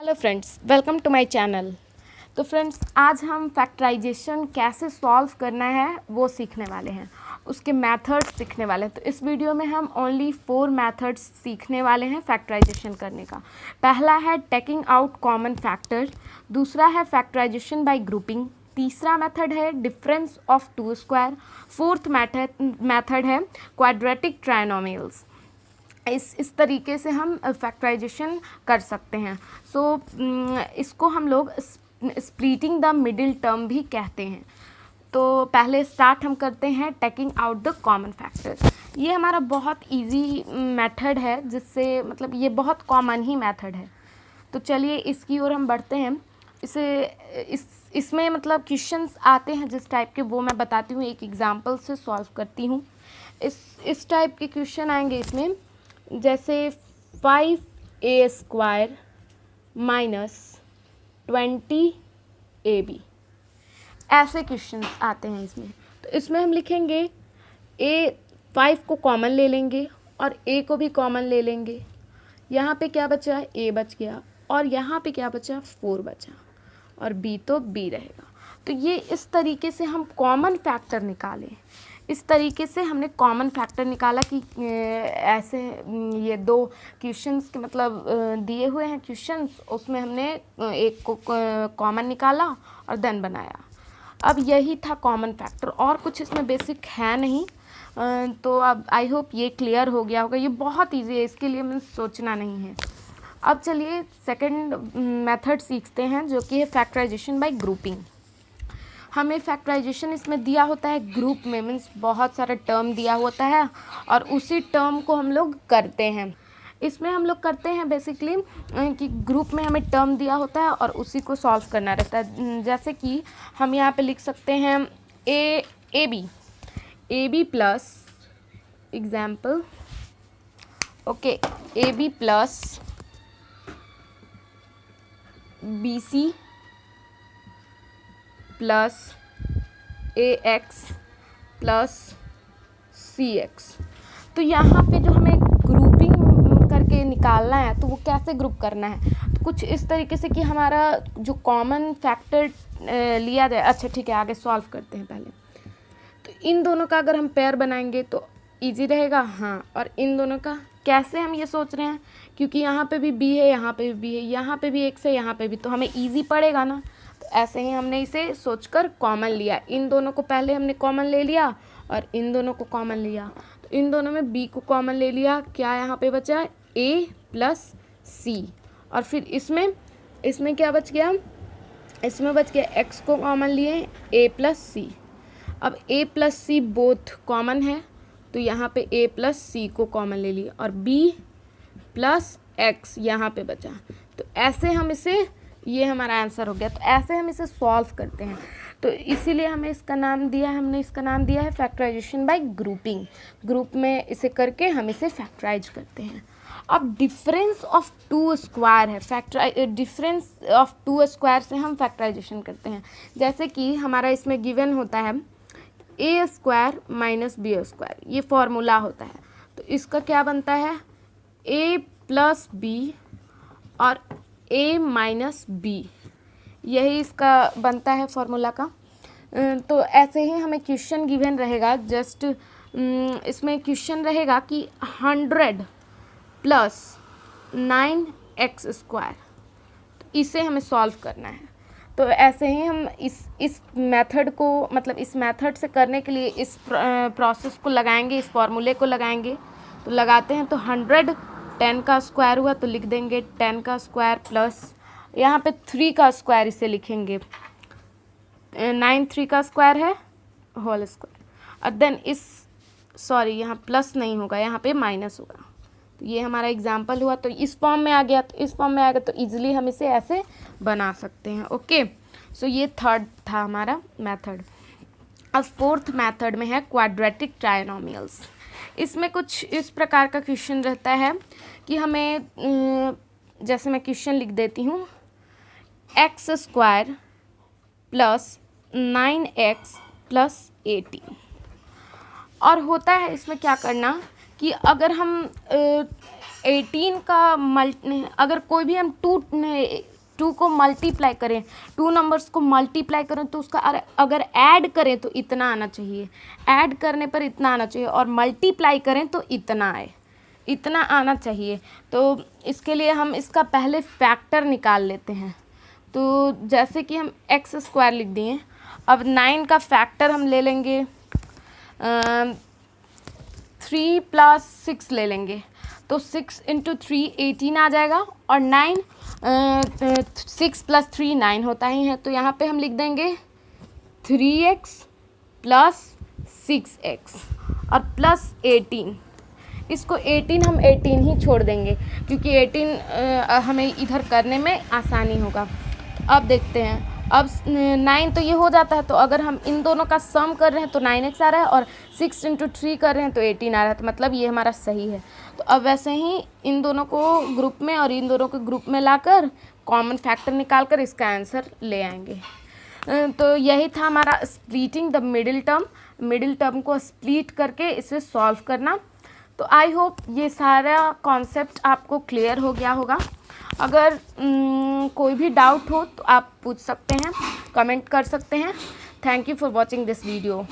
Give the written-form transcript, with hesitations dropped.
Hello friends, welcome to my channel. तो friends, आज हम फैक्टराइजेशन कैसे सॉल्व करना है वो सीखने वाले हैं, उसके मेथड्स सीखने वाले हैं। तो इस वीडियो में हम ओनली 4 मेथड्स सीखने वाले हैं फैक्टराइजेशन करने का। पहला है टेकिंग आउट कॉमन फैक्टर, दूसरा है फैक्टराइजेशन बाय ग्रुपिंग, तीसरा मेथड है difference of two square, fourth method है क्वाड्रेटिक ट्रायनोमियल्स। इस तरीके से हम फैक्टराइजेशन कर सकते हैं। इसको हम लोग स्प्लिटिंग द मिडिल टर्म भी कहते हैं। तो पहले स्टार्ट हम करते हैं taking out the common factor. ये हमारा बहुत इजी मेथड है, जिससे मतलब ये बहुत कॉमन ही मेथड है। तो चलिए इसकी ओर हम बढ़ते हैं। इसमें मतलब क्वेश्चंस आते हैं जिस टाइप के, वो मैं बताती हूँ, एक एग्जांपल से सॉल्व करती हूँ। इस टाइप के क्वेश्चन आएंगे इसमें, जैसे 5a² माइनस 20ab, ऐसे क्वेश्चंस आते हैं इसमें। तो इसमें हम लिखेंगे a, 5 को कॉमन ले लेंगे और a को भी कॉमन ले लेंगे। यहाँ पे क्या बचा? a बच गया, और यहाँ पे क्या बचा? 4 बचा, और b तो b रहेगा। तो ये इस तरीके से हम कॉमन फैक्टर निकालें। इस तरीके से हमने कॉमन फैक्टर निकाला कि ऐसे ये दो क्वेश्चंस के मतलब दिए हुए हैं क्वेश्चंस, उसमें हमने एक को कॉमन निकाला और देन बनाया। अब यही था कॉमन फैक्टर, और कुछ इसमें बेसिक है नहीं। तो अब आई होप ये क्लियर हो गया होगा। ये बहुत ईजी है, इसके लिए हमें सोचना नहीं है। अब चलिए सेकंड मेथड सीखते हैं, जो कि है फैक्टराइजेशन बाय ग्रुपिंग। हमें फैक्टराइजेशन इसमें दिया होता है ग्रुप में, मीन्स बहुत सारा टर्म दिया होता है और उसी टर्म को हम लोग करते हैं। इसमें हम लोग करते हैं बेसिकली कि ग्रुप में हमें टर्म दिया होता है और उसी को सॉल्व करना रहता है। जैसे कि हम यहाँ पे लिख सकते हैं A B plus example, okay, A B plus B C plus ax plus cx। तो यहाँ पे जो हमें ग्रुपिंग करके निकालना है, तो वो कैसे ग्रुप करना है? तो कुछ इस तरीके से कि हमारा जो कॉमन फैक्टर लिया जाए। अच्छा ठीक है, आगे सॉल्व करते हैं पहले। तो इन दोनों का अगर हम पेयर बनाएंगे तो इजी रहेगा। हाँ, और इन दोनों का कैसे हम ये सोच रहे हैं, क्योंकि यहाँ पे भी b है, यहाँ पे भी b है, यहाँ पे भी x है, यहाँ पे भी, तो हमें इजी पड़ेगा ना। तो ऐसे ही हमने इसे सोचकर कॉमन लिया। इन दोनों को पहले हमने कॉमन ले लिया और इन दोनों को कॉमन लिया। तो इन दोनों में b को कॉमन ले लिया, क्या यहाँ पे बचा? a plus c। और फिर इसमें क्या बच गया? इसमें बच गया x को कॉमन लिए, a प्लस c। अब a plus c both common है, तो यहाँ पे a प्लस सी को कॉमन ले लिया, और b प्लस एक्स यहाँ पे बचा। तो ऐसे हम इसे, ये हमारा आंसर हो गया। तो ऐसे हम इसे सॉल्व करते हैं। तो इसीलिए हमने इसका नाम दिया है फैक्टराइजेशन बाय ग्रुपिंग। ग्रुप में इसे करके हम इसे फैक्टराइज करते हैं। अब डिफरेंस ऑफ टू स्क्वायर है, डिफरेंस ऑफ टू स्क्वायर से हम फैक्टराइजेशन करते हैं। जैसे कि हमारा इसमें गिवन होता है a² माइनस b², ये फॉर्मूला होता है। तो इसका क्या बनता है? a प्लस b और a माइनस b, यही इसका बनता है फॉर्मूला का। तो ऐसे ही हमें क्वेश्चन गिवन रहेगा, जस्ट इसमें क्वेश्चन रहेगा कि 100 प्लस 9x², तो इसे हमें सॉल्व करना है। तो ऐसे ही हम इस मेथड को, मतलब इस मेथड से करने के लिए इस प्रोसेस को लगाएंगे, इस फॉर्मूले को लगाएंगे। तो लगाते हैं, तो 100 10 का स्क्वायर हुआ, तो लिख देंगे 10 का स्क्वायर प्लस यहाँ पे 3 का स्क्वायर, इसे लिखेंगे 9 3 का स्क्वायर है होल स्क्वायर। और देन यहाँ प्लस नहीं होगा, यहाँ पे माइनस होगा। तो ये हमारा एग्जाम्पल हुआ। तो इस फॉर्म में आ गया, तो इस फॉर्म में आ गया, तो ईजिली हम इसे ऐसे बना सकते हैं। ओके, सो ये थर्ड था हमारा मेथड। अब फोर्थ मेथड में है क्वाड्रेटिक ट्रायनोमियल्स। इसमें कुछ इस प्रकार का क्वेश्चन रहता है कि हमें, जैसे मैं क्वेश्चन लिख देती हूँ, x² प्लस 9x प्लस 18। और होता है इसमें क्या करना कि अगर हम 18 का अगर कोई भी हम टू को मल्टीप्लाई करें, 2 नंबर्स को मल्टीप्लाई करें तो उसका अगर ऐड करें तो इतना आना चाहिए, ऐड करने पर इतना आना चाहिए, और मल्टीप्लाई करें तो इतना आए, इतना आना चाहिए। तो इसके लिए हम इसका पहले फैक्टर निकाल लेते हैं। तो जैसे कि हम एक्स स्क्वायर लिख दिए, अब 9 का फैक्टर हम ले लेंगे 3 + 6 ले लेंगे, तो 6 × 3 18 आ जाएगा, और 6 + 3 9 होता ही है। तो यहाँ पे हम लिख देंगे 3x + 6x और +18। इसको 18 हम 18 ही छोड़ देंगे क्योंकि 18 हमें इधर करने में आसानी होगा। अब देखते हैं, अब 9 तो ये हो जाता है, तो अगर हम इन दोनों का सम कर रहे हैं तो 9x आ रहा है, और 6 × 3 कर रहे हैं तो 18 आ रहा है, तो मतलब ये हमारा सही है। तो अब वैसे ही इन दोनों को ग्रुप में और इन दोनों को ग्रुप में लाकर कॉमन फैक्टर निकाल कर इसका आंसर ले आएंगे। तो यही था हमारा स्प्लिटिंग द मिडिल टर्म को स्प्लिट करके इसे सॉल्व करना। तो आई होप ये सारा कॉन्सेप्ट आपको क्लियर हो गया होगा। अगर कोई भी डाउट हो तो आप पूछ सकते हैं, कमेंट कर सकते हैं। Thank you for watching this video.